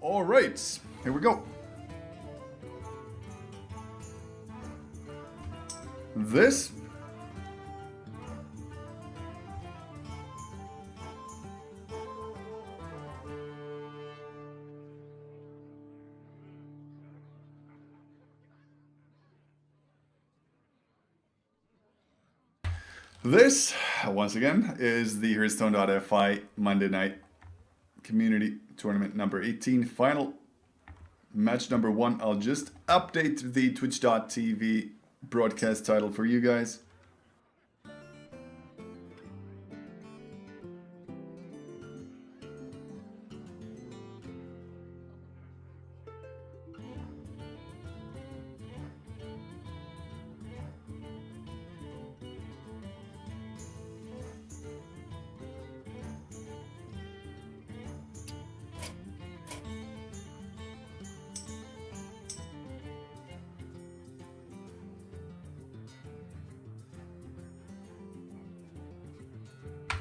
Alright, here we go. This once again, is the Hearthstone.fi Monday night community tournament number 18, final match number 1. I'll just update the Twitch.tv broadcast title for you guys.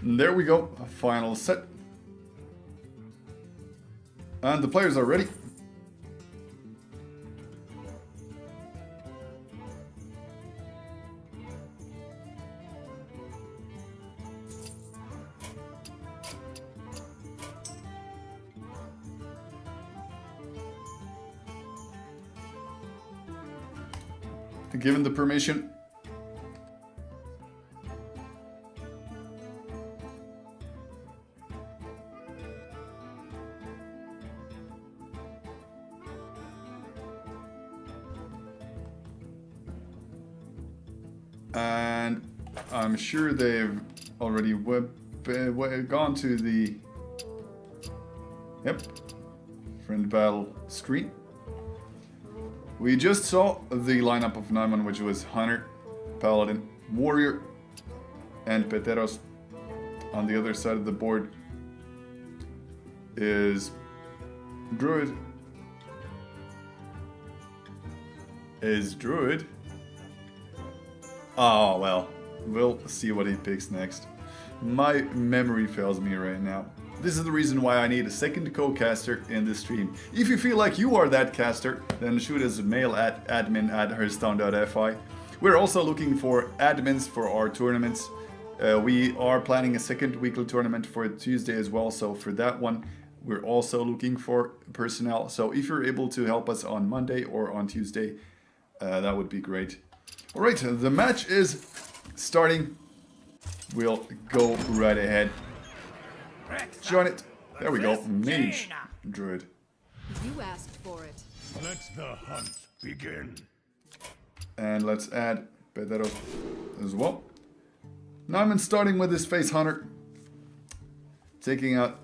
And there we go, a final set. And the players are ready. Given the permission, and I'm sure they've already gone to the friend battle screen. We just saw the lineup of Naiman, which was Hunter, Paladin, Warrior, and P3teros. On the other side of the board is Druid. Oh, well, we'll see what he picks next. My memory fails me right now. This is the reason why I need a second co-caster in this stream. If you feel like you are that caster, then shoot us a mail at admin@hearthstone.fi. We're also looking for admins for our tournaments. We are planning a second weekly tournament for Tuesday as well, so for that one, we're also looking for personnel. So if you're able to help us on Monday or on Tuesday, that would be great. Alright, the match is starting. We'll go right ahead. Join it. There we go. Mage. Druid. You asked for it. Let the hunt begin. And let's add P3teros as well. Naiman starting with his Face Hunter. Taking out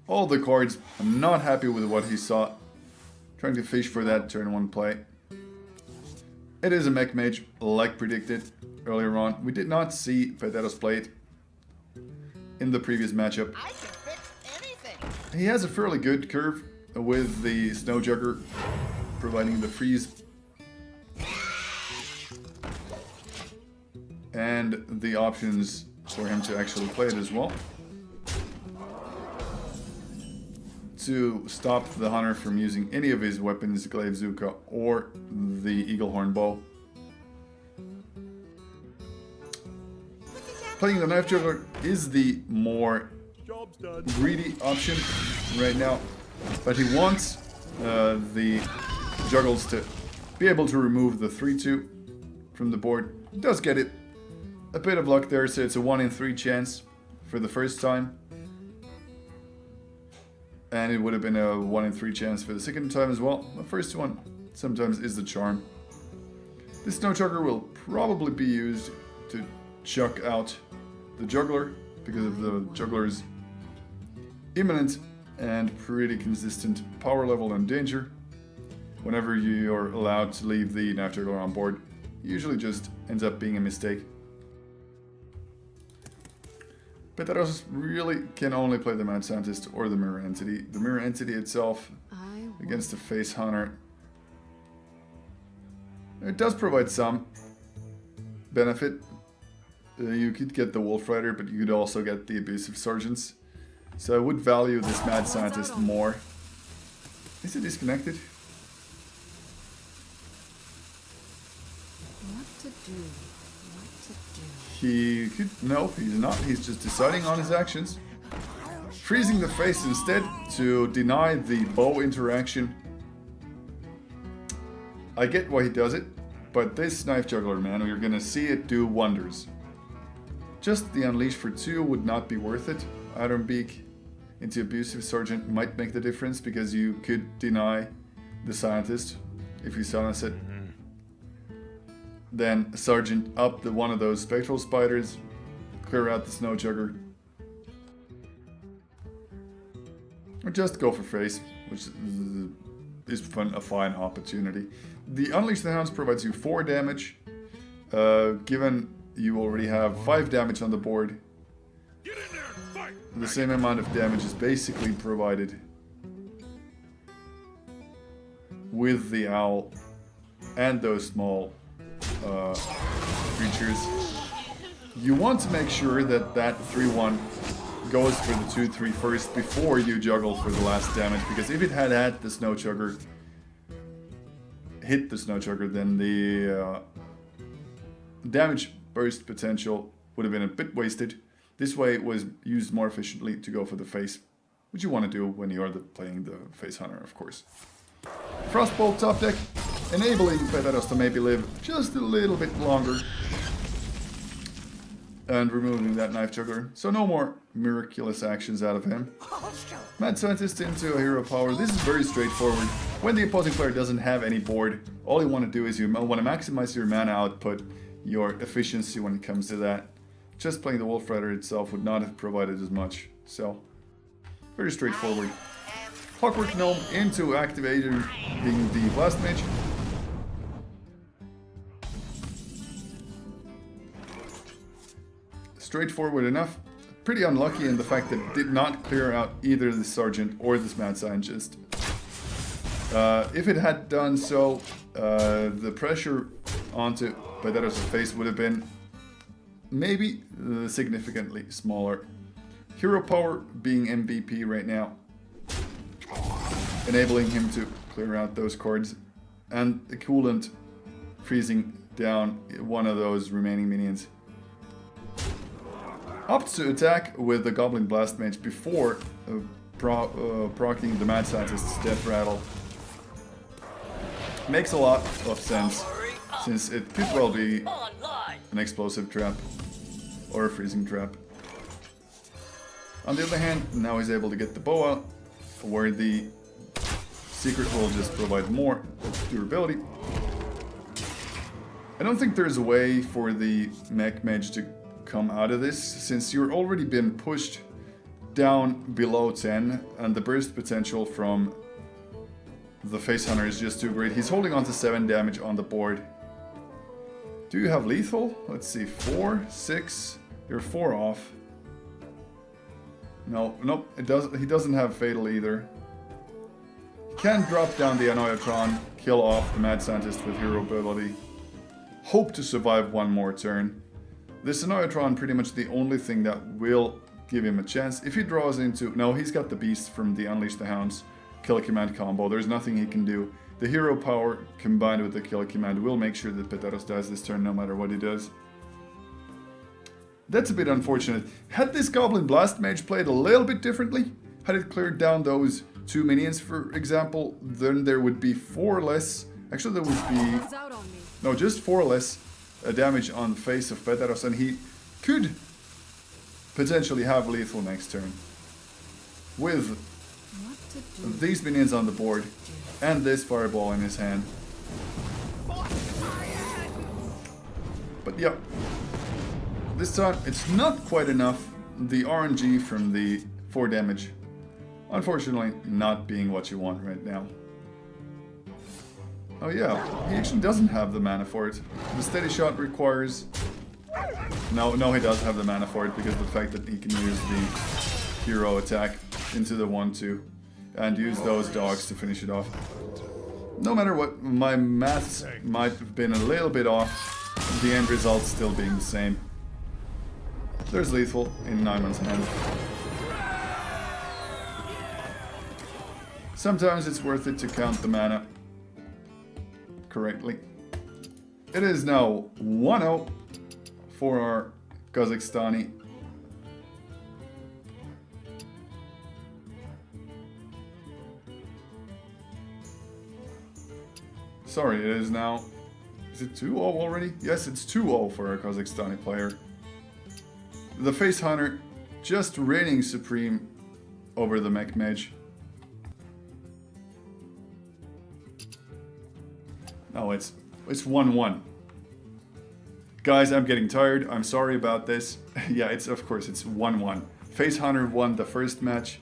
all the cards. I'm not happy with what he saw. Trying to fish for that turn 1 play. It is a mech mage, like predicted earlier on. We did not see P3teros play it in the previous matchup. I can fix anything. He has a fairly good curve with the Snow Jugger providing the freeze. And the options for him to actually play it as well. To stop the Hunter from using any of his weapons, Glaive Zuka or the Eagle Horn Bow. Playing the Knife Juggler is the more greedy option right now, but he wants the Juggles to be able to remove the 3-2 from the board. He does get it. A bit of luck there, so it's a 1 in 3 chance for the first time. And it would have been a 1 in 3 chance for the second time as well. The first one sometimes is the charm. This Snow Jugger will probably be used to chuck out the Juggler, because of the Juggler's imminent and pretty consistent power level and danger. Whenever you're allowed to leave the Knife Juggler on board, it usually just ends up being a mistake. P3teros really can only play the Mad Scientist or the Mirror Entity. The Mirror Entity itself against the Face Hunter, it does provide some benefit. You could get the Wolf Rider, but you could also get the Abusive Sergeants. So I would value this Mad Scientist more. Is he disconnected? What to do? What to do? He could... No, he's not. He's just deciding on his actions. Freezing the face instead to deny the bow interaction. I get why he does it, but this Knife Juggler, man, you're gonna see it do wonders. Just the Unleash for 2 would not be worth it. Iron Beak into Abusive Sergeant might make the difference because you could deny the Scientist if you silence it. Then Sergeant up the one of those Spectral Spiders, clear out the Snow Chugger. Or just go for face, which is a fine opportunity. The Unleash the Hounds provides you 4 damage. Given you already have 5 damage on the board, the same amount of damage is basically provided with the Owl and those small creatures. You want to make sure that that 3-1 goes for the 2-3 first before you juggle for the last damage, because if it had hit the Snow Chugger, then the damage burst potential would have been a bit wasted. This way it was used more efficiently to go for the face, which you want to do when you are playing the Face Hunter, of course. Frostbolt top deck, enabling P3teros to maybe live just a little bit longer. And removing that Knife Juggler, so no more miraculous actions out of him. Mad Scientist into a Hero Power. This is very straightforward. When the opposing player doesn't have any board, all you want to do is you want to maximize your mana output, your efficiency when it comes to that. Just playing the Wolf Rider itself would not have provided as much, so very straightforward. Clockwork Gnome into activating the Blast Mage. Straightforward enough. Pretty unlucky in the fact that it did not clear out either the Sergeant or this Mad Scientist. If it had done so, the pressure onto P3teros' face would have been maybe significantly smaller. Hero Power being MVP right now, enabling him to clear out those cards, and the Coolant freezing down one of those remaining minions. Opts to attack with the Goblin Blast Mage before proccing the Mad Scientist's Death Rattle. Makes a lot of sense, since it could well be an explosive trap or a freezing trap. On the other hand, now he's able to get the bow out, where the secret will just provide more durability. I don't think there's a way for the Mech Mage to come out of this, since you're already been pushed down below 10 and the burst potential from the Face Hunter is just too great. He's holding on to 7 damage on the board. Do you have lethal? Let's see, 4, 6, you're 4 off. Nope, he doesn't have fatal either. He can drop down the Anoyatron, kill off the Mad Scientist with hero ability. Hope to survive one more turn. This Anoyatron pretty much the only thing that will give him a chance. If he draws into... No, he's got the Beast from the Unleash the Hounds Kill Command combo. There's nothing he can do. The Hero Power combined with the Kill Command will make sure that P3teros dies this turn no matter what he does. That's a bit unfortunate. Had this Goblin Blast Mage played a little bit differently, had it cleared down those 2 minions, for example, then there would be 4 less... Actually, there would be... No, just 4 less damage on the face of P3teros, and he could potentially have lethal next turn. With these minions on the board and this fireball in his hand. But yeah, this time it's not quite enough. The RNG from the 4 damage, unfortunately, not being what you want right now. Oh yeah, he actually doesn't have the mana for it. The steady shot requires... No, he does have the mana for it, because of the fact that he can use the hero attack into the 1-2 and use those dogs to finish it off. No matter what, my maths might have been a little bit off, the end result still being the same. There's lethal in Naiman's hand. Sometimes it's worth it to count the mana correctly. It is now 1-0 for our Kazakhstani. Sorry, it is now... Is it 2-0 already? Yes, it's 2-0 for our Kazakhstani player. The Face Hunter just reigning supreme over the Mech Mage. No, it's 1-1. Guys, I'm getting tired. I'm sorry about this. Yeah, of course it's 1-1. Face Hunter won the first match.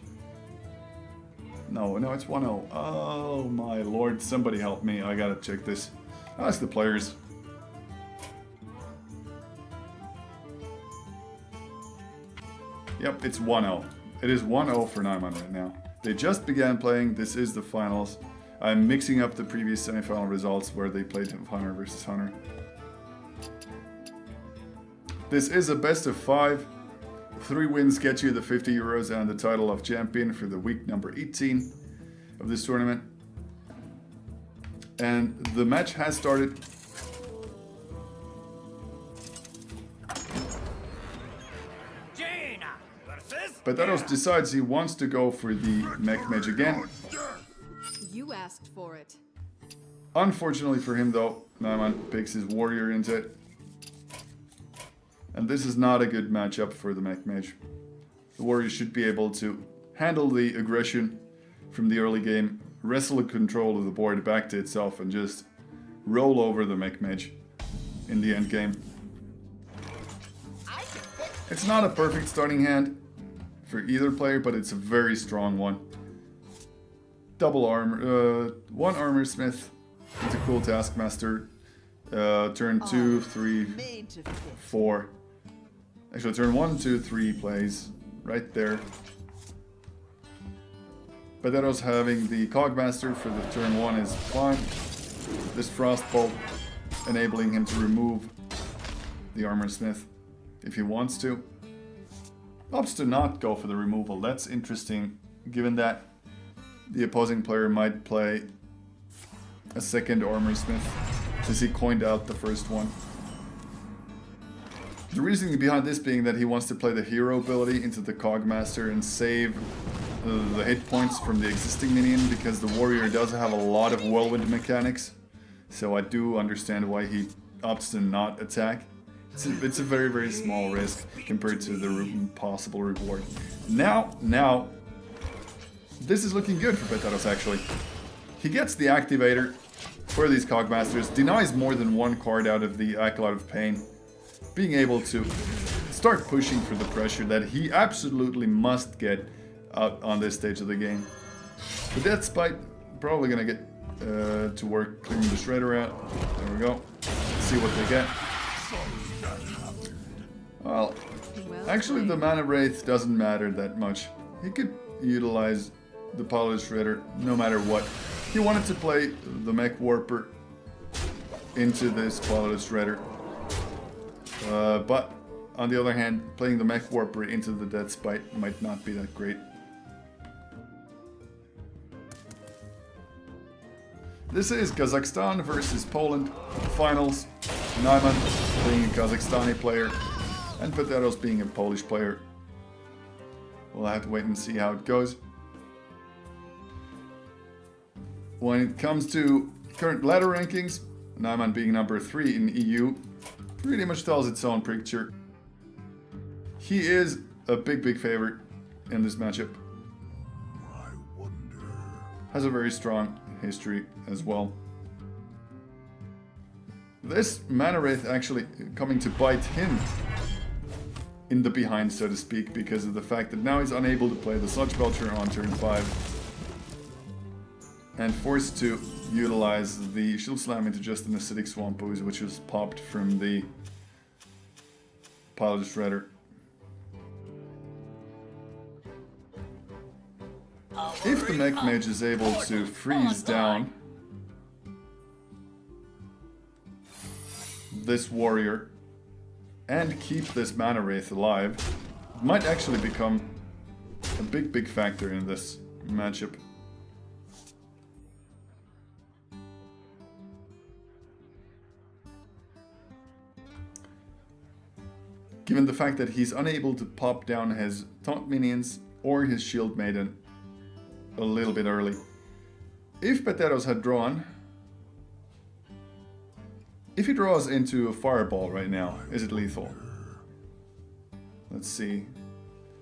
No, it's 1-0. Oh my lord, somebody help me. I gotta check this. Ask the players. Yep, it's 1-0. It is 1-0 for Naiman right now. They just began playing. This is the finals. I'm mixing up the previous semifinal results where they played Hunter versus Hunter. This is a best of 5. 3 wins get you the 50 euros and the title of champion for the week number 18 of this tournament. And the match has started. P3teros decides he wants to go for the Mech Mage again. You asked for it. Unfortunately for him though, Naiman picks his warrior into it. And this is not a good matchup for the Mech Mage. The warrior should be able to handle the aggression from the early game, wrestle control of the board back to itself, and just roll over the Mech Mage in the end game. It's not a perfect starting hand for either player, but it's a very strong one. Double armor, 1 armor smith into cool taskmaster. Turn 2, 3, 4. Actually, turn 1, 2, 3 plays right there. P3teros having the Cogmaster for the turn 1 is fine. This Frostbolt enabling him to remove the Armor Smith if he wants to. Opts to not go for the removal. That's interesting, given that the opposing player might play a second Armor Smith since he coined out the first one. The reasoning behind this being that he wants to play the hero ability into the Cogmaster and save the hit points from the existing minion, because the warrior does have a lot of whirlwind mechanics. So I do understand why he opts to not attack. It's a very, very small risk compared to the possible reward. Now, this is looking good for P3teros actually. He gets the activator for these Cogmasters, denies more than 1 card out of the Acolyte of Pain, being able to start pushing for the pressure that he absolutely must get out on this stage of the game. The Death Spite probably gonna get to work clearing the Shredder out. There we go. Let's see what they get. Well, actually the Mana Wraith doesn't matter that much. He could utilize the Polished Shredder no matter what. He wanted to play the Mech Warper into this Polished Shredder. But on the other hand, playing the Mech Warper into the Death Spite might not be that great. This is Kazakhstan versus Poland finals. Naiman being a Kazakhstani player and P3teros being a Polish player. We'll have to wait and see how it goes. When it comes to current ladder rankings, Naiman being number 3 in EU pretty much tells its own picture. He is a big favorite in this matchup. I wonder. Has a very strong history as well. This Mana Wraith actually coming to bite him in the behind, so to speak, because of the fact that now he's unable to play the Sludge Belcher on turn 5 and forced to utilize the Shield Slam into just an Acidic Swamp Ooze, which was popped from the Pilot Shredder. If the Mech Mage is able to freeze down this warrior and keep this Mana Wraith alive, it might actually become a big factor in this matchup. given the fact that he's unable to pop down his taunt minions or his shield maiden a little bit early. If P3teros had drawn... If he draws into a fireball right now, is it lethal? Let's see.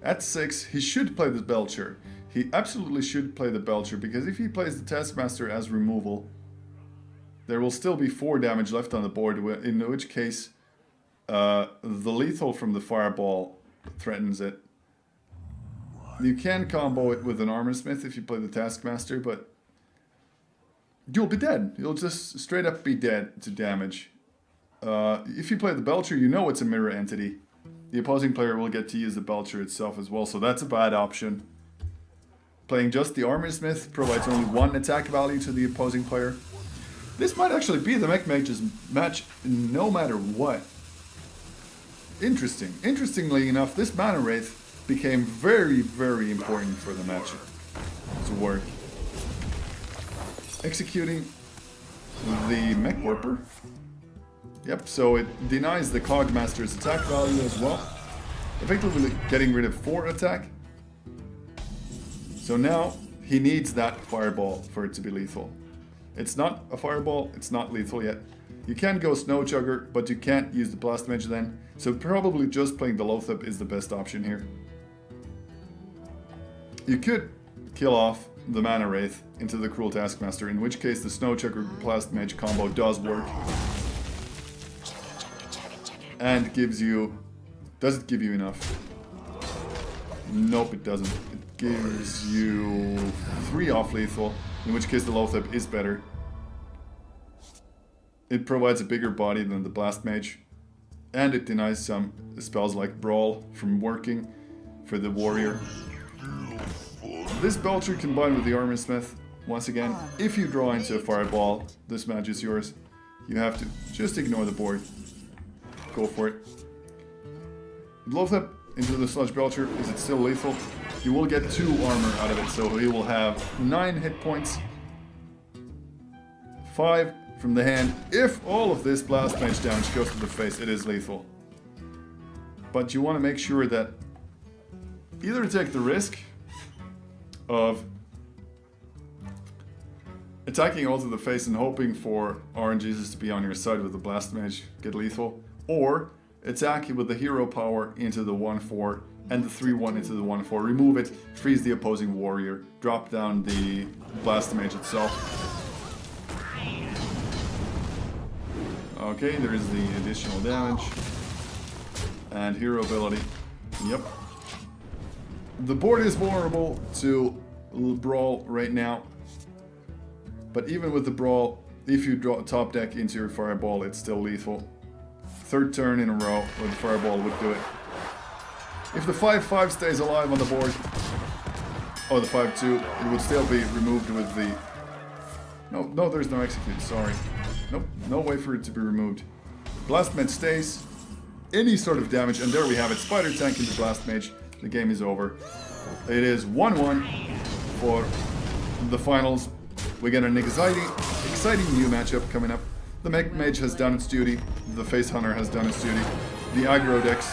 At 6, he should play the Belcher. He absolutely should play the Belcher, because if he plays the Taskmaster as removal, there will still be 4 damage left on the board, in which case the lethal from the fireball threatens it. You can combo it with an Armor Smith if you play the Taskmaster, but you'll be dead. You'll just straight up be dead to damage. If you play the Belcher, you know it's a mirror entity. The opposing player will get to use the Belcher itself as well, so that's a bad option. Playing just the Armor Smith provides only 1 attack value to the opposing player. This might actually be the Mech Mage's match no matter what. Interesting. Interestingly enough, this Mana Wraith became very, very important for the match to work. Executing the Mech Warper. Yep, so it denies the Cogmaster's attack value as well. Effectively getting rid of 4 attack. So now he needs that fireball for it to be lethal. It's not a fireball, it's not lethal yet. You can go Snow Chugger, but you can't use the Blast Mage then. So probably just playing the Loatheb is the best option here. You could kill off the Mana Wraith into the Cruel Taskmaster, in which case the Snow Chugger Blast Mage combo does work. And gives you... Does it give you enough? Nope, it doesn't. It gives you 3 off lethal, in which case the Loatheb is better. It provides a bigger body than the Blast Mage, and it denies some spells like Brawl from working for the Warrior. This Belcher combined with the Armor Smith, once again, if you draw into a Fireball, this match is yours. You have to just ignore the board. Go for it. Loatheb into the Sludge Belcher. Is it still lethal? You will get 2 armor out of it, so he will have 9 hit points. 5 from the hand. If all of this Blast Mage damage goes to the face, it is lethal. But you want to make sure that either take the risk of attacking all to the face and hoping for RNGesus to be on your side with the Blast Mage, get lethal, or attack with the hero power into the 1-4 and the 3-1 into the 1-4. Remove it, freeze the opposing warrior, drop down the Blast Mage itself. Okay, there is the additional damage. And hero ability. Yep. The board is vulnerable to Brawl right now. But even with the Brawl, if you draw top deck into your Fireball, it's still lethal. 3rd turn in a row where the Fireball would do it. If the 5-5 stays alive on the board, or the 5-2, it would still be removed with the... No, there's no execute, sorry. Nope, no way for it to be removed. Blast Mage stays, any sort of damage, and there we have it. Spider Tank into Blast Mage, the game is over. It is 1-1 for the finals. We get an exciting new matchup coming up. The Mech Mage has done its duty, the Face Hunter has done its duty. The aggro decks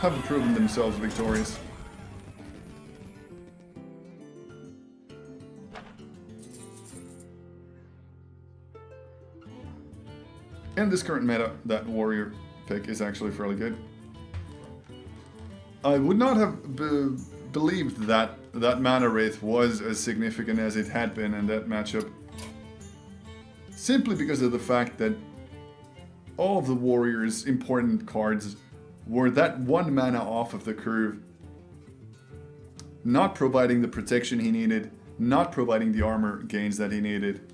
have proven themselves victorious. In this current meta, that Warrior pick is actually fairly good. I would not have believed that that Mana Wraith was as significant as it had been in that matchup. Simply because of the fact that all of the Warrior's important cards were that 1 mana off of the curve, not providing the protection he needed, not providing the armor gains that he needed.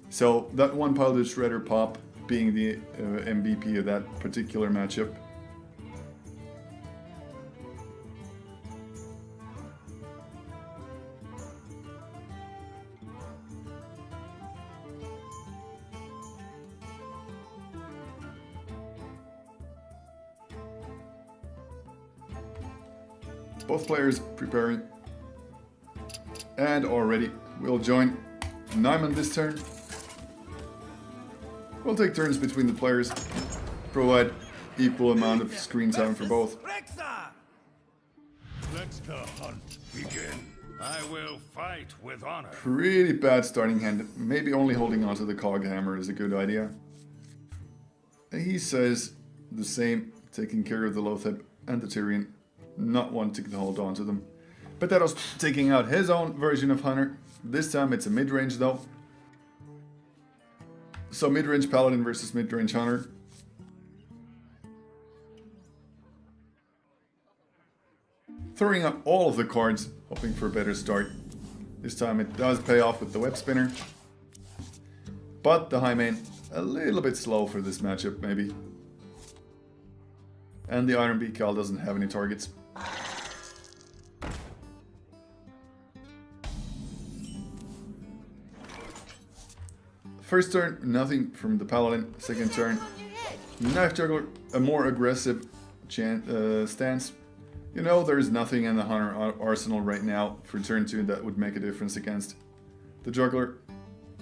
So that 1 Piloted Shredder pop being the MVP of that particular matchup. Both players preparing and already. We'll join Naiman this turn. We'll take turns between the players, provide equal amount of screen time for both. Let the hunt begin. I will fight with honor. Pretty bad starting hand. Maybe only holding onto the cog hammer is a good idea. He says the same, taking care of the Lotheb and the Tyrion, not wanting to hold on to them. P3teros taking out his own version of Hunter. This time it's a mid-range though. So mid-range Paladin versus mid-range Hunter. Throwing up all of the cards, hoping for a better start. This time it does pay off with the web spinner. But the high main, a little bit slow for this matchup maybe. And the Iron Beak Cal doesn't have any targets. First turn, nothing from the Paladin. Second turn, Knife Juggler, a more aggressive stance. You know, there's nothing in the Hunter arsenal right now for turn 2 that would make a difference against the Juggler.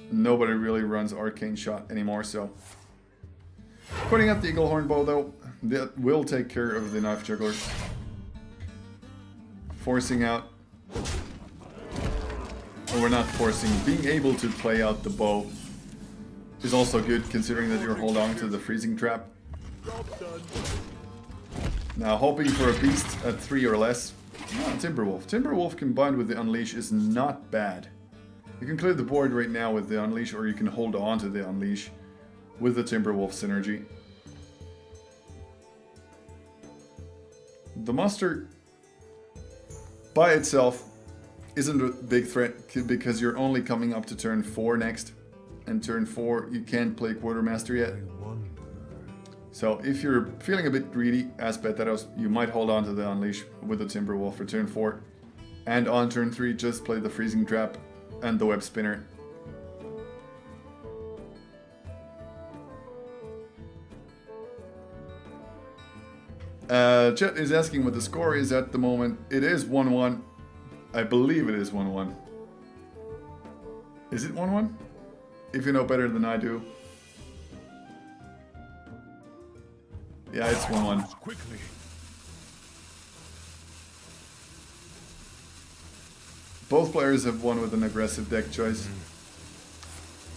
Nobody really runs Arcane Shot anymore, so... Putting up the Eagle Horn Bow though, that will take care of the Knife Juggler. Forcing out... Or we're not forcing, being able to play out the bow is also good considering that you're holding on to the freezing trap. Now hoping for a beast at 3 or less. Timberwolf. Timberwolf combined with the Unleash is not bad. You can clear the board right now with the Unleash, or you can hold on to the Unleash with the Timberwolf synergy. The Muster by itself isn't a big threat because you're only coming up to turn 4 next. And turn 4 you can't play Quartermaster yet. So if you're feeling a bit greedy as P3teros, you might hold on to the Unleash with the Timberwolf for turn 4. And on turn 3 just play the Freezing Trap and the Web Spinner. Chet is asking what the score is at the moment. It is 1-1. I believe it is 1-1. Is it 1-1? If you know better than I do. Yeah, it's 1-1. Quickly. Both players have won with an aggressive deck choice.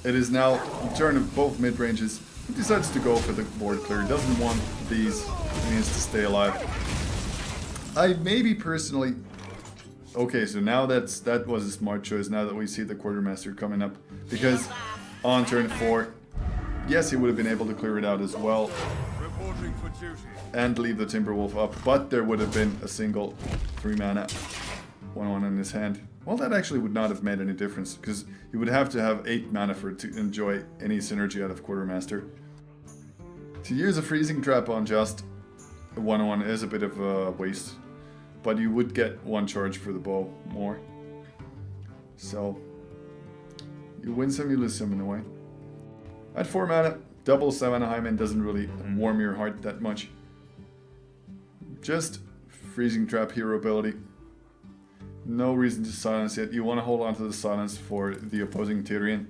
It is now the turn of both mid-ranges. He decides to go for the board clear. He doesn't want these. He needs to stay alive. I maybe personally... Okay, so now that was a smart choice now that we see the Quartermaster coming up. Because on turn 4, yes, he would have been able to clear it out as well. And leave the Timberwolf up, but there would have been a single 3 mana 1-1 in his hand. Well, that actually would not have made any difference, because you would have to have 8 mana for it to enjoy any synergy out of Quartermaster. To use a Freezing Trap on just a 1-1 is a bit of a waste, but you would get 1 charge for the bow more. So, you win some, you lose some in a way. At 4 mana, double Savannah Hyman doesn't really warm your heart that much. Just Freezing Trap hero ability. No reason to silence yet. You want to hold on to the silence for the opposing Tyrion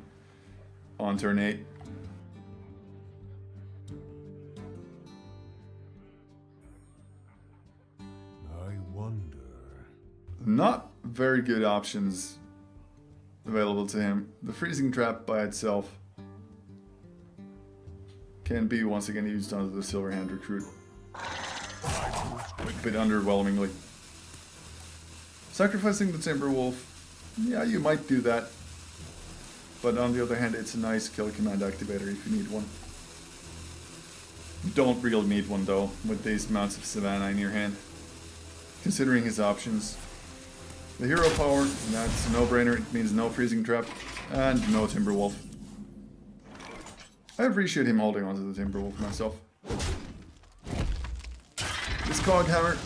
on turn 8. I wonder. Not very good options available to him. The Freezing Trap by itself can be once again used onto the Silverhand Recruit. A bit underwhelmingly. Sacrificing the Timberwolf, yeah, you might do that. But on the other hand, it's a nice kill command activator if you need one. You don't really need one though, with these amounts of Savannah in your hand. Considering his options. The hero power, that's a no-brainer. It means no Freezing Trap and no Timberwolf. I appreciate him holding onto the Timberwolf myself. This Cog Hammer.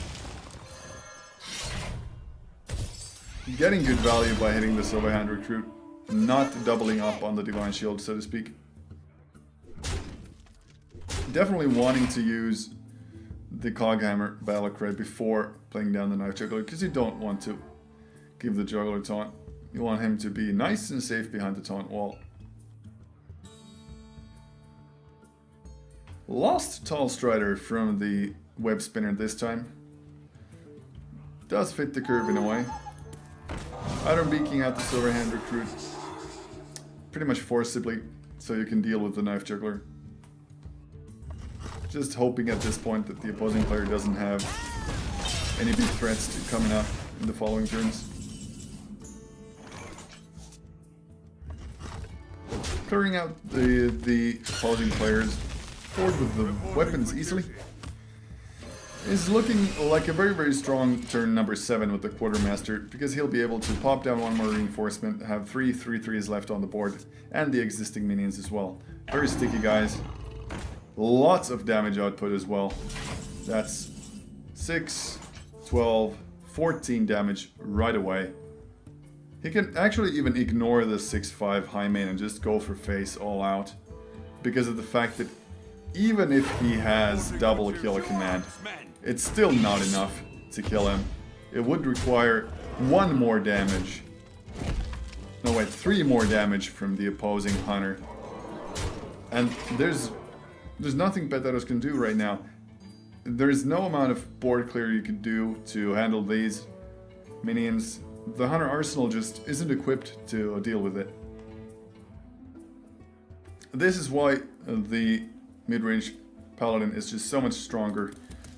Getting good value by hitting the Silverhand Recruit. Not doubling up on the Divine Shield, so to speak. Definitely wanting to use the Cog Hammer Battlecry before playing down the Knife Juggler, because you don't want to give the Juggler taunt. You want him to be nice and safe behind the taunt wall. Lost Tall Strider from the web spinner this time. Does fit the curve in a way. Item beaking out the Silverhand Recruit pretty much forcibly, so you can deal with the Knife Juggler. Just hoping at this point that the opposing player doesn't have any big threats coming up in the following turns. Clearing out the opposing player's board with the weapons easily is looking like a very, very strong turn number 7 with the Quartermaster, because he'll be able to pop down one more reinforcement, have 3 3/3s left on the board, and the existing minions as well. Very sticky, guys. Lots of damage output as well. That's 6, 12, 14 damage right away. He can actually even ignore the 6/5 high main and just go for face all out, because of the fact that even if he has double kill command, it's still not enough to kill him. It would require 1 more damage. No wait, 3 more damage from the opposing hunter. And there's nothing P3teros can do right now. There's no amount of board clear you can do to handle these minions. The hunter arsenal just isn't equipped to deal with it. This is why the mid-range paladin is just so much stronger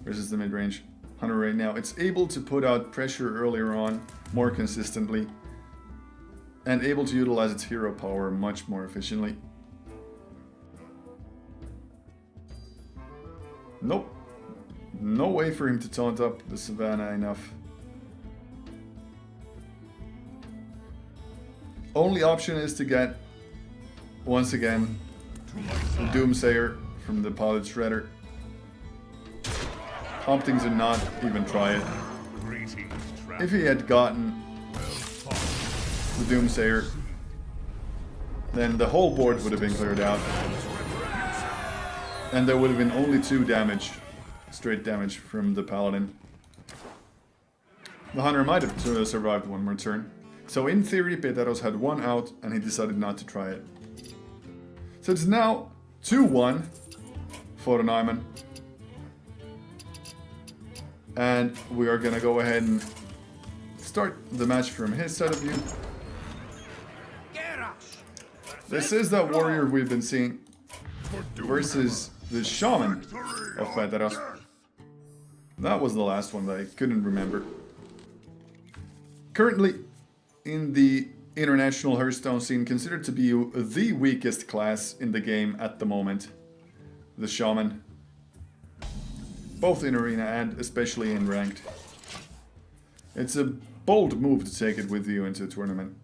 versus the mid-range hunter right now. It's able to put out pressure earlier on more consistently and able to utilize its hero power much more efficiently. Nope. No way for him to taunt up the Savannah enough. Only option is to get, once again, the Doomsayer from the Pilot Shredder. Opting to not even try it. If he had gotten the Doomsayer, then the whole board would have been cleared out. And there would have been only 2 damage, straight damage from the Paladin. The Hunter might have survived 1 more turn. So in theory, P3teros had 1 out and he decided not to try it. So it's now 2-1 for Naiman. And we are gonna go ahead and start the match from his side of view. This is that warrior we've been seeing versus the shaman of P3teros. That was the last one that I couldn't remember. Currently in the international Hearthstone scene, considered to be the weakest class in the game at the moment, the shaman. Both in arena and especially in ranked. It's a bold move to take it with you into a tournament.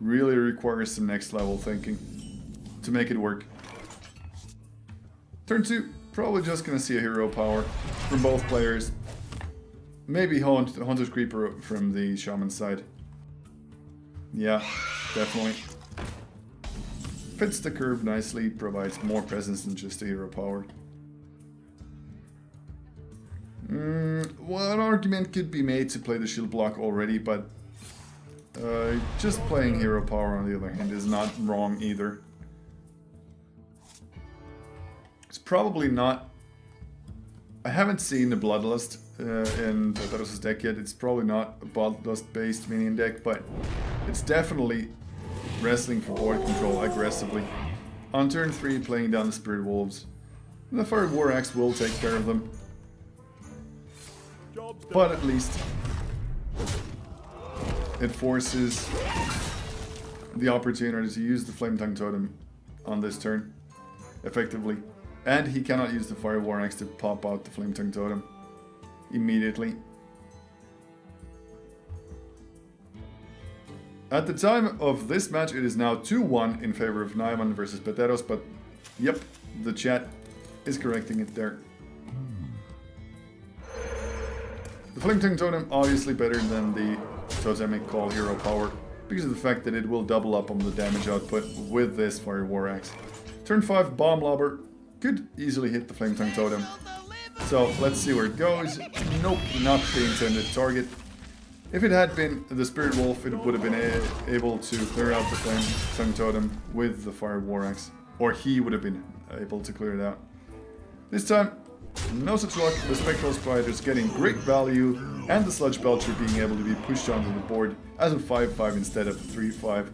Really requires some next level thinking to make it work. Turn 2, probably just gonna see a hero power from both players. Maybe Hunter's Creeper from the shaman side. Yeah, definitely. Fits the curve nicely, provides more presence than just a hero power. Well, an argument could be made to play the shield block already, but just playing hero power on the other hand is not wrong either. It's probably not... I haven't seen the Bloodlust in P3teros' deck yet. It's probably not a Bloodlust based minion deck, but it's definitely wrestling for board control aggressively. On turn 3, playing down the Spirit Wolves. The Fire War Axe will take care of them. But at least it forces the opportunity to use the Flame Tongue Totem on this turn effectively. And he cannot use the Fire War Axe to pop out the Flame Tongue Totem immediately. At the time of this match, it is now 2-1 in favor of Naiman versus P3teros, but yep, the chat is correcting it there. The Flame Tongue Totem obviously better than the Totemic Call hero power because of the fact that it will double up on the damage output with this Fire War Axe. Turn 5 Bomb Lobber could easily hit the Flame Tongue Totem. So let's see where it goes. Nope, not the intended target. If it had been the Spirit Wolf, it would have been able to clear out the Flame Tongue Totem with the Fire War Axe. Or he would have been able to clear it out. This time, no such luck. The Spectral Spider's getting great value, and the Sludge Belcher being able to be pushed onto the board as a 5-5 instead of a 3-5.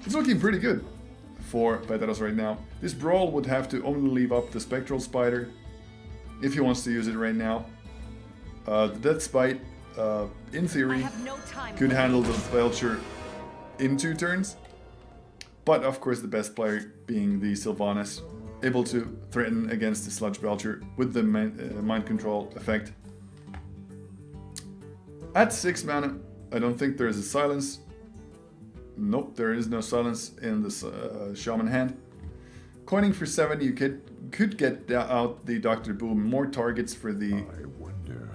It's looking pretty good for P3teros right now. This Brawl would have to only leave up the Spectral Spider if he wants to use it right now. The Death Spite, in theory, could handle the Belcher in 2 turns. But of course the best player being the Sylvanas, able to threaten against the Sludge Belcher with the Mind Control effect. At 6 mana, I don't think there is a silence. Nope, there is no silence in this Shaman hand. Coining for 7, you could get out the Dr. Boom, more targets for the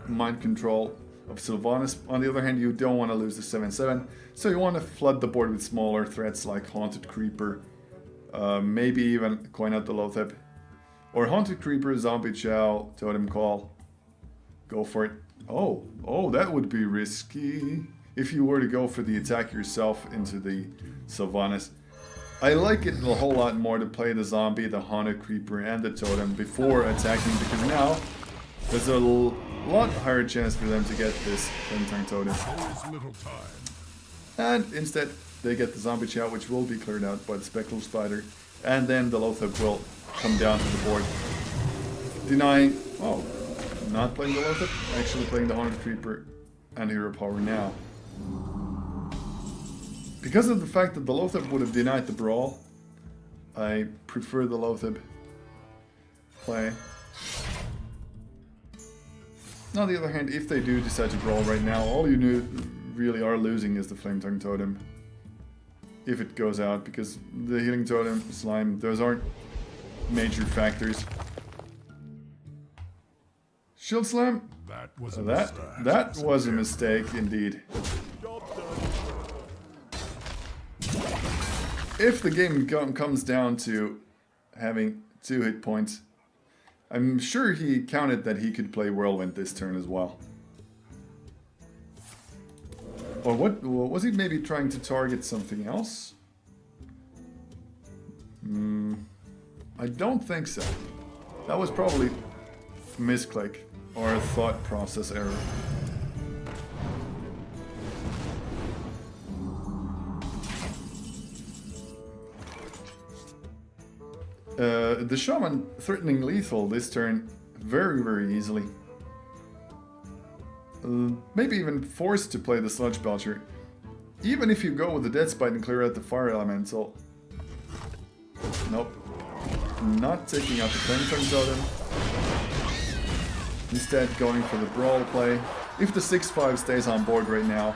Mind Control of Sylvanas. On the other hand, you don't want to lose the 7/7, so you want to flood the board with smaller threats like Haunted Creeper, maybe even coin out the Loatheb. Or Haunted Creeper, Zombie Chow, Totem Call. Go for it. Oh, that would be risky if you were to go for the attack yourself into the Sylvanas. I like it a whole lot more to play the Zombie, the Haunted Creeper, and the Totem before attacking, because now there's a lot higher chance for them to get this Flame Tongue Totem. And instead, they get the Zombie Chow, which will be cleared out by the Spectral Spider, and then the Loatheb will come down to the board. Denying, not playing the Loatheb, actually playing the Haunted Creeper and Hero Power now. Because of the fact that the Loatheb would have denied the Brawl, I prefer the Loatheb play. On the other hand, if they do decide to Brawl right now, all you really are losing is the Flame Tongue Totem. If it goes out, because the Healing Totem, Slime, those aren't major factors. Shield Slam? That was a mistake indeed. If the game comes down to having 2 hit points, I'm sure he counted that he could play Whirlwind this turn as well. Or what was he maybe trying to target something else? I don't think so. That was probably a misclick or a thought process error. The Shaman threatening lethal this turn very easily. Maybe even forced to play the Sludge Belcher. Even if you go with the Death Spite and clear out the Fire Elemental. Nope. Not taking out the Flame Tongue Totem. Instead going for the Brawl play. If the 6/5 stays on board right now.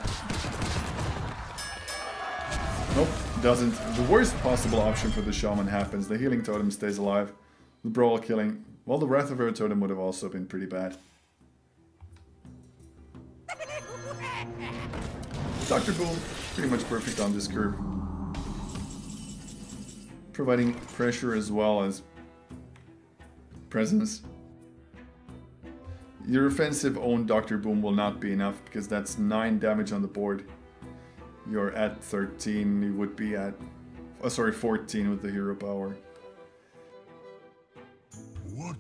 Nope, doesn't. The worst possible option for the Shaman happens. The Healing Totem stays alive. The Brawl killing. Well, the Wrath of Earth Totem would have also been pretty bad. Dr. Boom, pretty much perfect on this curve. Providing pressure as well as presence. Your offensive own Dr. Boom will not be enough because that's 9 damage on the board. You're at 13, you would be at 14 with the hero power.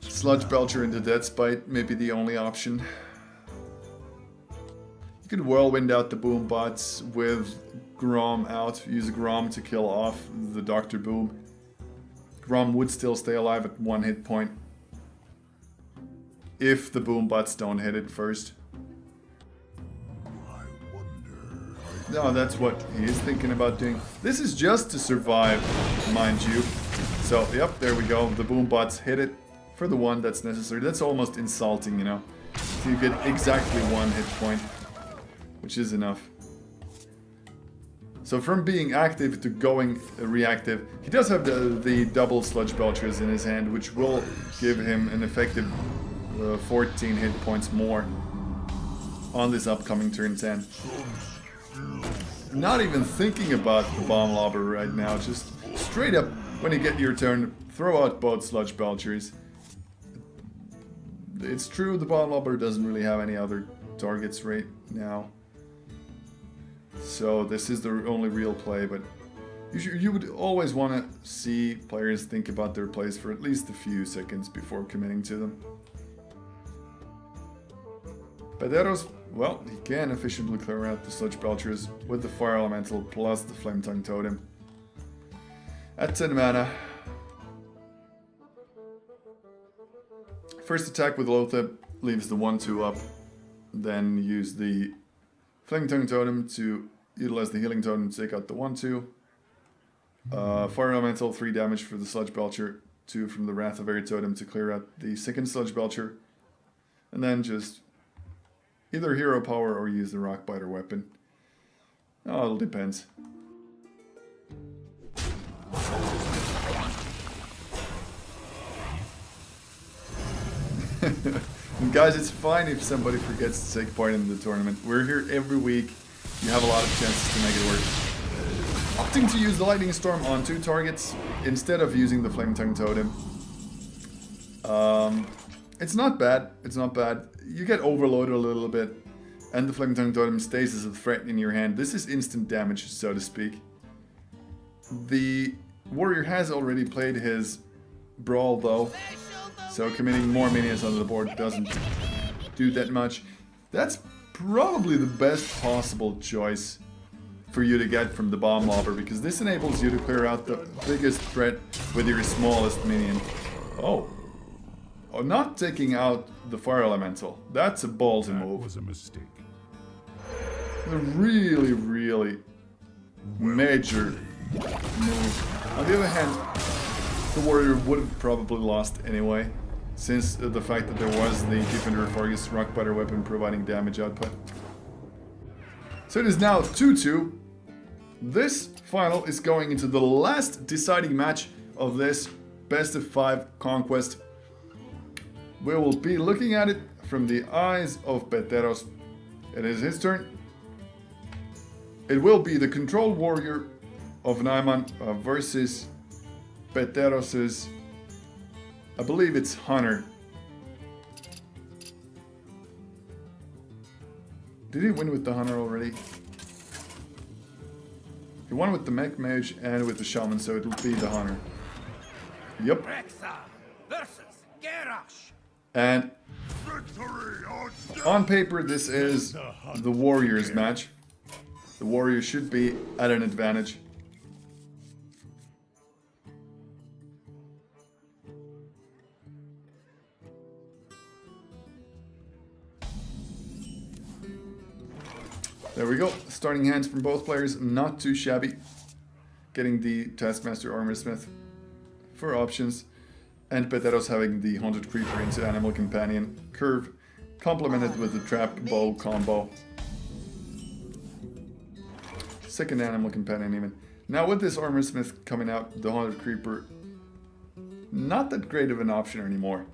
Sludge Belcher into Death Spite may be the only option. You could Whirlwind out the Boom bots with Grom out, use Grom to kill off the Dr. Boom. Grom would still stay alive at 1 hit point if the Boom bots don't hit it first. No, that's what he is thinking about doing. This is just to survive, mind you. So, yep, there we go. The Boom bots hit it for the 1 that's necessary. That's almost insulting, you know. So you get exactly 1 hit point, which is enough. So from being active to going reactive, he does have the double Sludge Belchers in his hand, which will give him an effective 14 hit points more on this upcoming turn 10. Not even thinking about the Bomb Lobber right now, just straight up, when you get your turn, throw out both Sludge Belchers. It's true, the Bomb Lobber doesn't really have any other targets right now. So this is the only real play, but You would always want to see players think about their plays for at least a few seconds before committing to them. P3teros, well, he can efficiently clear out the Sludge Belchers with the Fire Elemental plus the Flame Tongue Totem. At 10 mana. First attack with Lotheb leaves the 1-2 up. Then use the Flame Tongue Totem to utilize the Healing Totem to take out the 1-2. Fire Elemental, 3 damage for the Sludge Belcher. 2 from the Wrath of Air Totem to clear out the second Sludge Belcher. And then just either Hero Power or use the Rock Biter weapon. Oh, it depends. And guys, it's fine if somebody forgets to take part in the tournament. We're here every week. You have a lot of chances to make it work. Opting to use the Lightning Storm on 2 targets instead of using the Flame Tongue Totem. It's not bad. It's not bad. You get overloaded a little bit, and the Flame Tongue Totem stays as a threat in your hand. This is instant damage, so to speak. The warrior has already played his Brawl, though, so committing more minions on the board doesn't do that much. That's probably the best possible choice for you to get from the Bomb Lobber, because this enables you to clear out the biggest threat with your smallest minion. Oh, not taking out the Fire Elemental. That's a ballsy move. That was a mistake. A really, really major move. On the other hand, the warrior would have probably lost anyway, since the fact that there was the Defender of Argus Rock Biter weapon providing damage output. So it is now 2-2. This final is going into the last deciding match of this best of 5 conquest. We will be looking at it from the eyes of P3teros. It is his turn. It will be the Control Warrior of Naiman versus P3teros's, I believe it's Hunter. Did he win with the Hunter already? He won with the Mech Mage and with the Shaman, so it'll be the Hunter. Yep. And on paper, this is the Warriors match. The Warriors should be at an advantage. There we go. Starting hands from both players, not too shabby. Getting the Taskmaster Armorsmith for options. And P3teros having the Haunted Creeper into Animal Companion curve, complemented with the Trap Bow combo. Second Animal Companion even. Now with this Armorsmith coming out, the Haunted Creeper, not that great of an option anymore.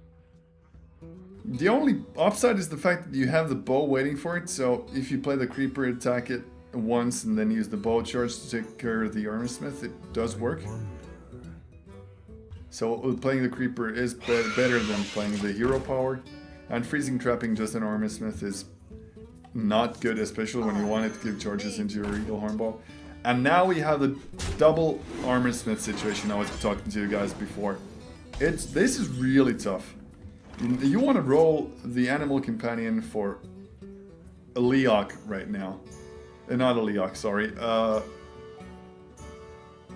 The only upside is the fact that you have the bow waiting for it, so if you play the Creeper, attack it once and then use the bow charge to take care of the Armorsmith, it does work. So playing the Creeper is better than playing the Hero Power, and freezing trapping just an Armorsmith is not good, especially when you want it to give charges into your Eagle Hornbow. And now we have the double Armorsmith situation I was talking to you guys before. This is really tough. You want to roll the Animal Companion for a Leok right now. Not a Leok, sorry.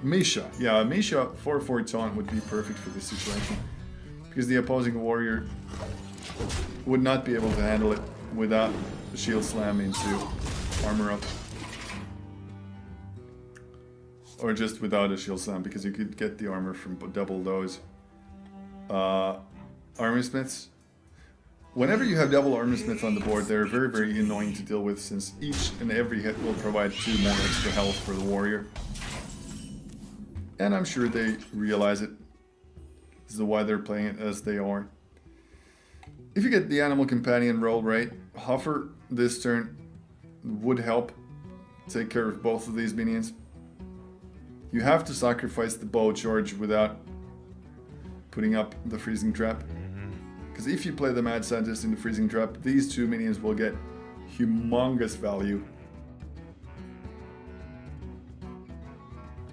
Misha. Yeah, Misha 4/4 taunt would be perfect for this situation. Because the opposing warrior would not be able to handle it without the shield slam into armor up. Or just without a shield slam, because you could get the armor from double those. Armorsmiths. Whenever you have double Armorsmith on the board, they're very, very annoying to deal with, since each and every hit will provide 2 more extra health for the warrior. And I'm sure they realize it. This is why they're playing it as they are. If you get the Animal Companion roll right, Hover this turn would help take care of both of these minions. You have to sacrifice the bow charge without putting up the freezing trap. Because if you play the Mad Scientist in the freezing trap, these 2 minions will get humongous value.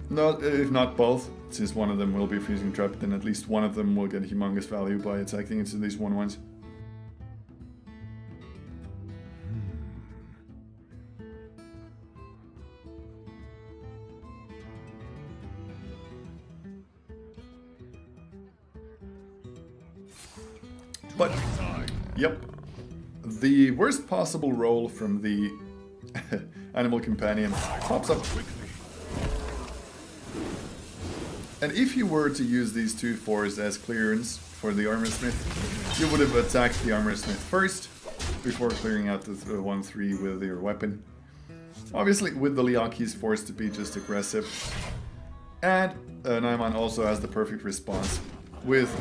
No, if not both, since one of them will be freezing trapped, then at least one of them will get humongous value by attacking into these 1/1s. But, yep, the worst possible roll from the animal companion pops up. And if you were to use these 2/4s as clearance for the armor smith, you would have attacked the armor smith first, before clearing out the 1/3 with your weapon. Obviously, with the Leok, he's forced to be just aggressive. And Naiman also has the perfect response with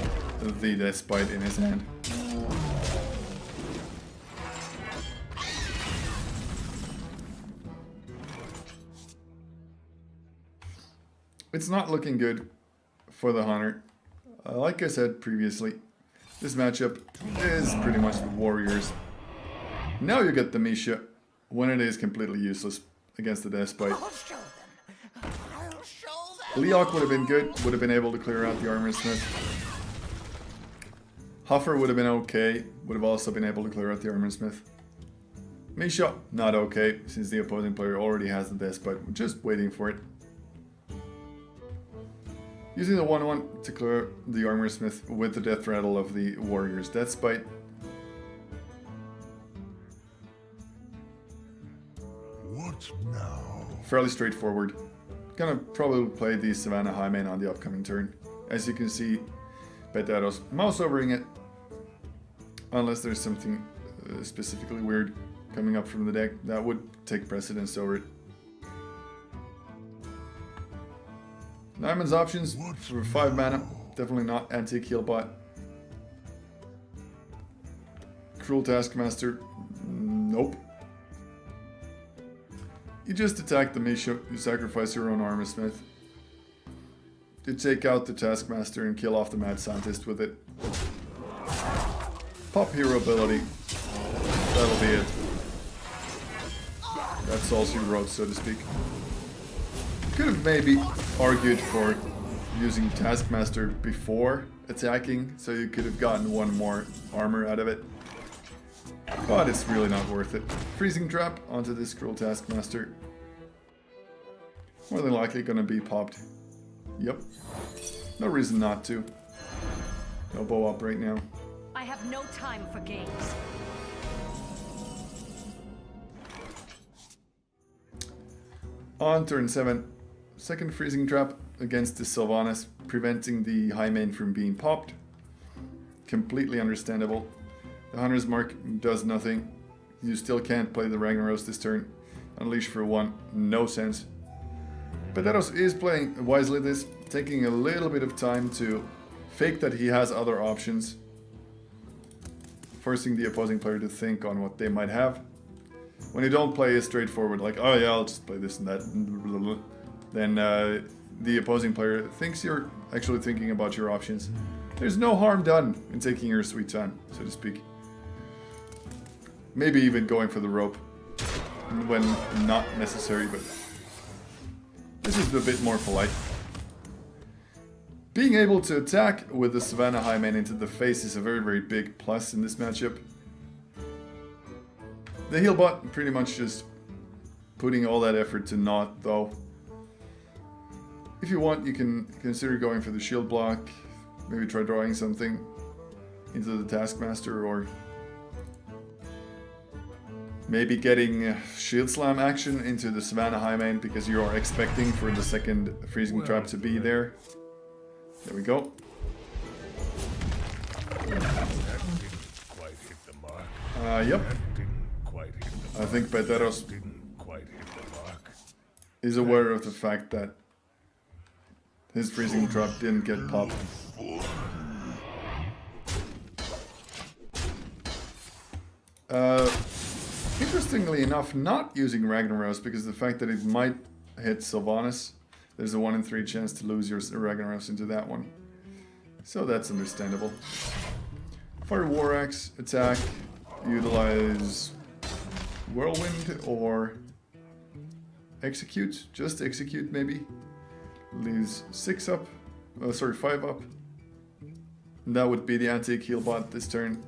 the Death Bite in his hand. It's not looking good for the Hunter. Like I said previously, this matchup is pretty much the Warriors. Now you get the Misha, when it is completely useless against the Death Bite. I'll show them. I'll show them. Leok would have been good, would have been able to clear out the Armor Smith. Huffer would have been okay, would have also been able to clear out the Armor Smith. Misha, not okay, since the opposing player already has the Death Bite, we're just waiting for it. Using the 1/1 to clear the Armor Smith with the Death Rattle of the Warrior's Death Bite. What now? Fairly straightforward. Gonna probably play the Savannah Highmane on the upcoming turn. As you can see, P3teros mouse overing it. Unless there's something specifically weird coming up from the deck, that would take precedence over it. Naiman's options for 5 mana, definitely not anti-heal bot. Cruel Taskmaster, nope. You just attack the Misha, you sacrifice your own Armor Smith. You take out the Taskmaster and kill off the Mad Scientist with it. Pop hero ability. That'll be it. That's all she wrote, so to speak. Could have maybe argued for using Taskmaster before attacking, so you could have gotten one more armor out of it. But it's really not worth it. Freezing Trap onto this Cruel Taskmaster. More than likely gonna be popped. Yep. No reason not to. No bow up right now. I have no time for games. On turn 7, second Freezing Trap against the Sylvanas, preventing the Highmane from being popped. Completely understandable. The Hunter's Mark does nothing. You still can't play the Ragnaros this turn. Unleash for 1, no sense. P3teros is playing wisely this, taking a little bit of time to fake that he has other options. Forcing the opposing player to think on what they might have. When you don't play a straightforward, like, oh yeah, I'll just play this and that, then the opposing player thinks you're actually thinking about your options. There's no harm done in taking your sweet time, so to speak. Maybe even going for the rope when not necessary, but this is a bit more polite. Being able to attack with the Savannah Highmane into the face is a very, very big plus in this matchup. The heal bot pretty much just putting all that effort to naught, though. If you want, you can consider going for the shield block, maybe try drawing something into the Taskmaster, or maybe getting shield slam action into the Savannah Highmane because you are expecting for the second Freezing Trap to be there. There we go. That didn't quite hit the mark. Yep. That didn't quite hit the mark. I think P3teros Didn't quite hit the mark. is aware of the fact that his Freezing Trap didn't get popped. Interestingly enough, not using Ragnaros because of the fact that it might hit Sylvanas. There's a 1 in 3 chance to lose your Ragnaros into that one. So that's understandable. Fire War Axe, attack, utilize Whirlwind or execute, just execute maybe. Leaves 6 up. Oh, sorry, 5 up. And that would be the anti-heal bot this turn.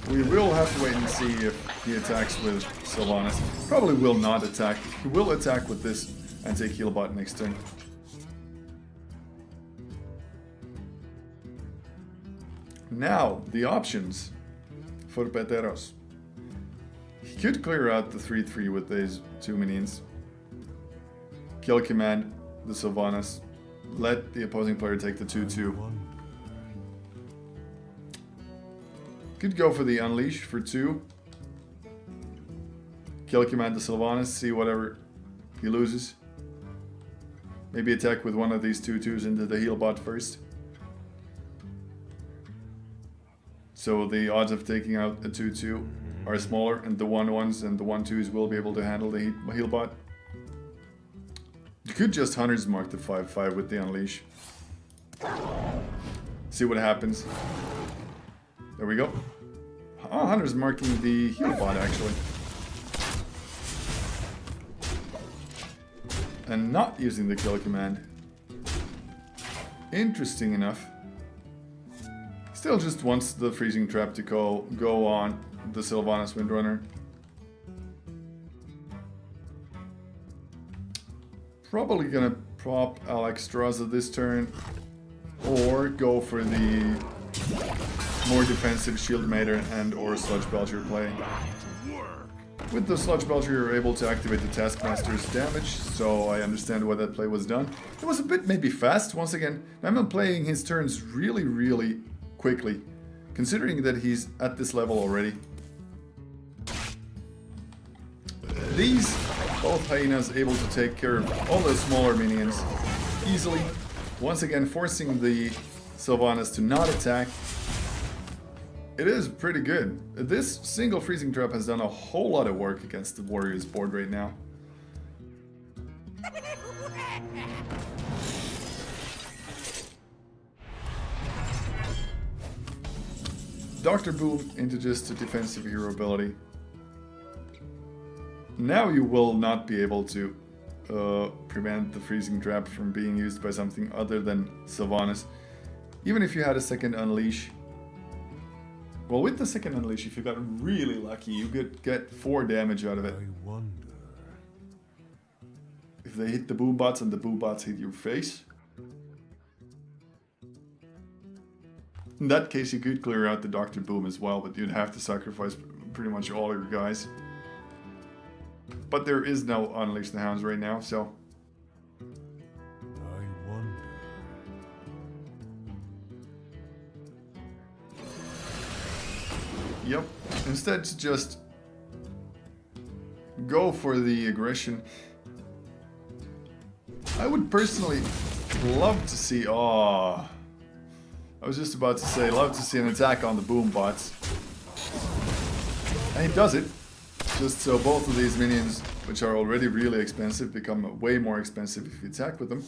We will have to wait and see if he attacks with Sylvanas. Probably will not attack. He will attack with this anti-heal bot next turn. Now, the options for P3teros. He could clear out the 3-3 with these 2 minions. Kill command the Sylvanas. Let the opposing player take the 2-2. Could go for the Unleash for 2. Kill command the Sylvanas, see whatever he loses. Maybe attack with one of these 2-2s into the heal bot first. So the odds of taking out a 2-2 are smaller, and the 1-1s and the 1-2s will be able to handle the heal bot. You could just Hunter's Mark the 5-5 with the Unleash. See what happens. There we go. Oh, Hunter's marking the heal bot actually. And not using the kill command. Interesting enough. Still just wants the freezing trap to go on the Sylvanas Windrunner. Probably gonna prop Alexstrasza this turn, or go for the more defensive Shield Mater and or Sludge Belcher play. With the Sludge Belcher you're able to activate the Taskmaster's damage, so I understand why that play was done. It was a bit maybe fast, once again. Naiman playing his turns really quickly, considering that he's at this level already. These, both hyenas able to take care of all the smaller minions easily, once again forcing the Sylvanas to not attack. It is pretty good. This single freezing trap has done a whole lot of work against the Warriors board right now. Dr. Boom into just a defensive hero ability. Now you will not be able to prevent the freezing trap from being used by something other than Sylvanas. Even if you had a second Unleash. Well, with the second Unleash, if you got really lucky, you could get 4 damage out of it. I wonder. If they hit the boom bots and the boom bots hit your face. In that case, you could clear out the Dr. Boom as well, but you'd have to sacrifice pretty much all your guys. But there is no Unleash the Hounds right now, so... I wonder. Yep. Instead, just go for the aggression. I would personally love to see... Oh, I was just about to say, love to see an attack on the boom bots. And he does it. Just so both of these minions, which are already really expensive, become way more expensive if you attack with them.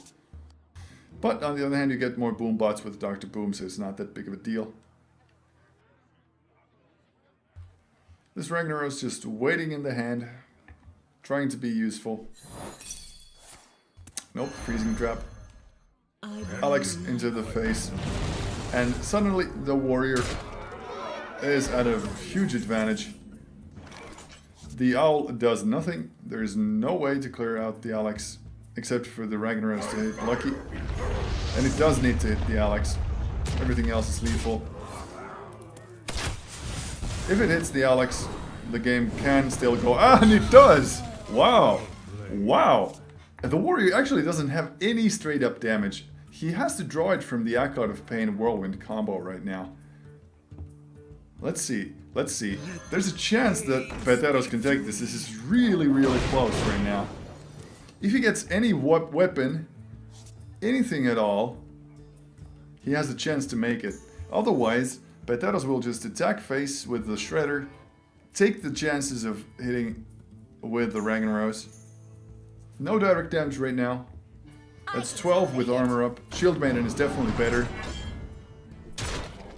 But on the other hand, you get more boom bots with Dr. Boom, so it's not that big of a deal. This Ragnaros just waiting in the hand, trying to be useful. Nope, freezing trap. Alex into the face. And suddenly the warrior is at a huge advantage. The owl does nothing. There is no way to clear out the Alex except for the Ragnaros to hit Lucky. And it does need to hit the Alex. Everything else is lethal. If it hits the Alex, the game can still go. Ah, and it does! Wow! Wow! And the warrior actually doesn't have any straight up damage. He has to draw it from the Acolyte of Pain Whirlwind combo right now. Let's see. Let's see. There's a chance that P3teros can take this. This is really close right now. If he gets any weapon, anything at all, he has a chance to make it. Otherwise, P3teros will just attack face with the Shredder, take the chances of hitting with the Ragnaros. No direct damage right now. That's 12 with armor up. Shield Maiden is definitely better.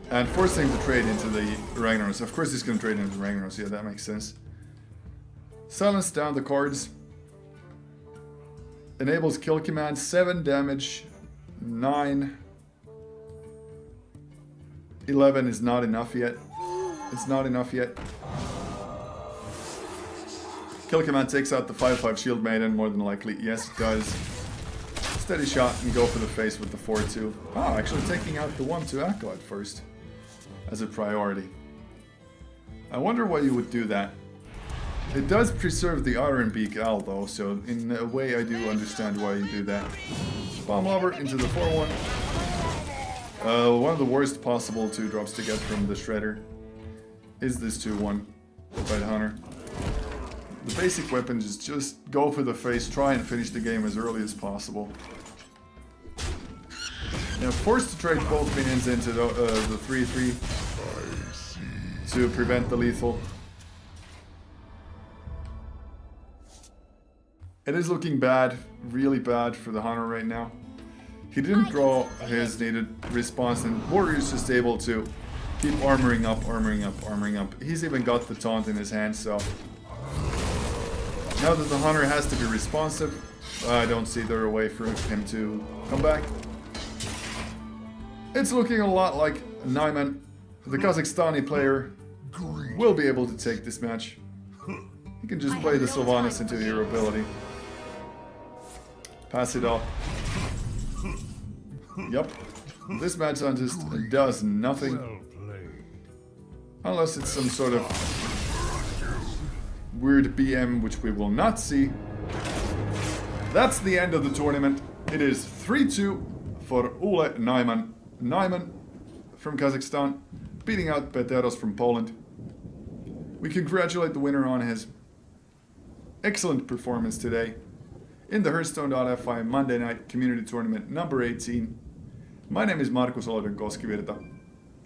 And forcing the trade into the Ragnaros. Of course he's going to trade into the Ragnaros. Yeah, that makes sense. Silence down the cards. Enables kill command, 7 damage, 9. 11 is not enough yet. It's not enough yet. Kill command takes out the 5/5 shield maiden, more than likely. Yes, it does. Steady shot and go for the face with the 4/2. Oh, actually taking out the 1/2 acolyte first as a priority. I wonder why you would do that. It does preserve the Iron Beak Owl though, so in a way I do understand why you do that. Bomb Lobber into the 4/1. One of the worst possible 2-drops to get from the Shredder is this 2/1 by the Hunter. The basic weapon is just go for the face, try and finish the game as early as possible. Now, forced to trade both minions into the 3/3 to prevent the lethal. It is looking bad, really bad for the Hunter right now. He didn't draw his needed response, and Warrior's just able to keep armoring up, armoring up, armoring up. He's even got the taunt in his hand, so... Now that the Hunter has to be responsive, I don't see there a way for him to come back. It's looking a lot like Naiman, the Kazakhstani player, will be able to take this match. He can just play the Sylvanas into hero ability. Pass it off. Yup. This match just does nothing. Unless it's some sort of weird BM, which we will not see. That's the end of the tournament. It is 3-2 for Ole Naiman. Naiman from Kazakhstan beating out P3teros from Poland. We congratulate the winner on his excellent performance today in the Hearthstone.fi Monday night community tournament number 18. My name is Markus Olodyn Koskivirta.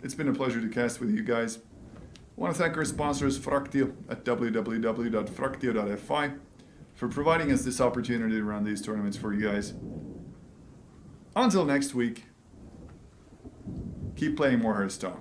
It's been a pleasure to cast with you guys. I want to thank our sponsors Fraktio at www.fraktio.fi for providing us this opportunity to run these tournaments for you guys. Until next week, keep playing more Hearthstone.